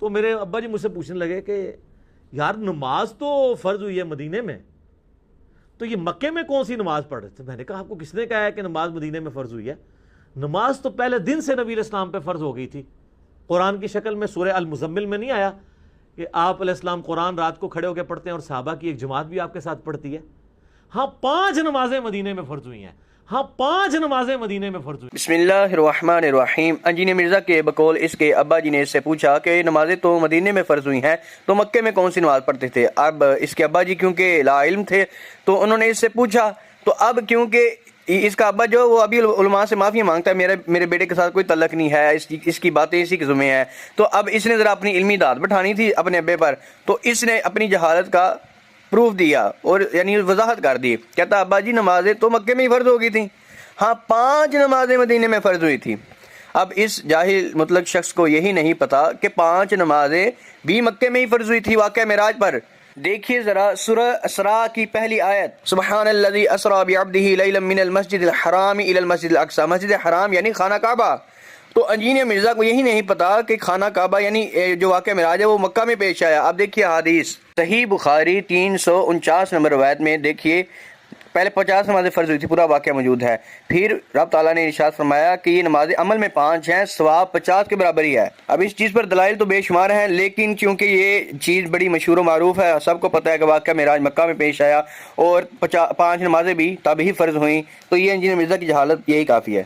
تو میرے ابا جی مجھ سے پوچھنے لگے کہ یار نماز تو فرض ہوئی ہے مدینے میں، تو یہ مکے میں کون سی نماز پڑھ رہے تھے؟ میں نے کہا آپ کو کس نے کہا ہے کہ نماز مدینے میں فرض ہوئی ہے؟ نماز تو پہلے دن سے نبی علیہ السلام پہ فرض ہو گئی تھی، قرآن کی شکل میں سورہ المزمل میں نہیں آیا کہ آپ علیہ السلام قرآن رات کو کھڑے ہو کے پڑھتے ہیں اور صحابہ کی ایک جماعت بھی آپ کے ساتھ پڑھتی ہے؟ ہاں 5 نمازیں مدینے میں فرض ہوئی ہیں، ہاں 5 نمازیں مدینے میں فرض ہوئی۔ بسم اللہ الرحمن الرحیم۔ انجینئر مرزا کے بقول اس کے ابا جی نے اس سے پوچھا کہ نمازیں تو مدینے میں فرض ہوئی ہیں تو مکے میں کون سی نماز پڑھتے تھے؟ اب اس کے ابا جی کیونکہ لا علم تھے تو انہوں نے اس سے پوچھا، تو اب کیونکہ اس کا ابا جو وہ ابھی علماء سے معافی مانگتا ہے، میرے بیٹے کے ساتھ کوئی تعلق نہیں ہے، اس کی باتیں اسی کے ذمہ ہیں، تو اب اس نے ذرا اپنی علمی داد بٹھانی تھی اپنے ابے پر، تو اس نے اپنی جہالت کا پروف دیا اور یعنی وضاحت کر دی۔ کہتا ابا جی نمازیں تو مکے میں ہی فرض ہو گئی تھیں، ہاں 5 نمازیں مدینے میں فرض ہوئی تھی۔ اب اس جاہل مطلق شخص کو یہی نہیں پتا کہ 5 نمازیں بھی مکے میں ہی فرض ہوئی تھی واقعہ معراج پر۔ دیکھیے ذرا سورہ اسراء کی پہلی آیت، سبحان الذی اسری بعبدہ لیلا من المسجد الحرام الی المسجد الاقصی، مسجد حرام یعنی خانہ کعبہ۔ تو انجینئر مرزا کو یہی نہیں پتا کہ خانہ کعبہ یعنی جو واقعہ معراج ہے وہ مکہ میں پیش آیا۔ اب دیکھیے حدیث صحیح بخاری 349 نمبر روایت میں دیکھیے، پہلے 50 نمازیں فرض ہوئی تھی، پورا واقعہ موجود ہے۔ پھر رب تعالیٰ نے ارشاد فرمایا کہ یہ نمازیں عمل میں 5 ہیں، ثواب 50 کے برابر ہی ہے۔ اب اس چیز پر دلائل تو بے شمار ہیں، لیکن چونکہ یہ چیز بڑی مشہور و معروف ہے، سب کو پتہ ہے کہ واقعہ معراج مکہ میں پیش آیا اور 5 نمازیں بھی تب ہی فرض ہوئیں، تو یہ انجینئر مرزا کی جہالت یہی کافی ہے۔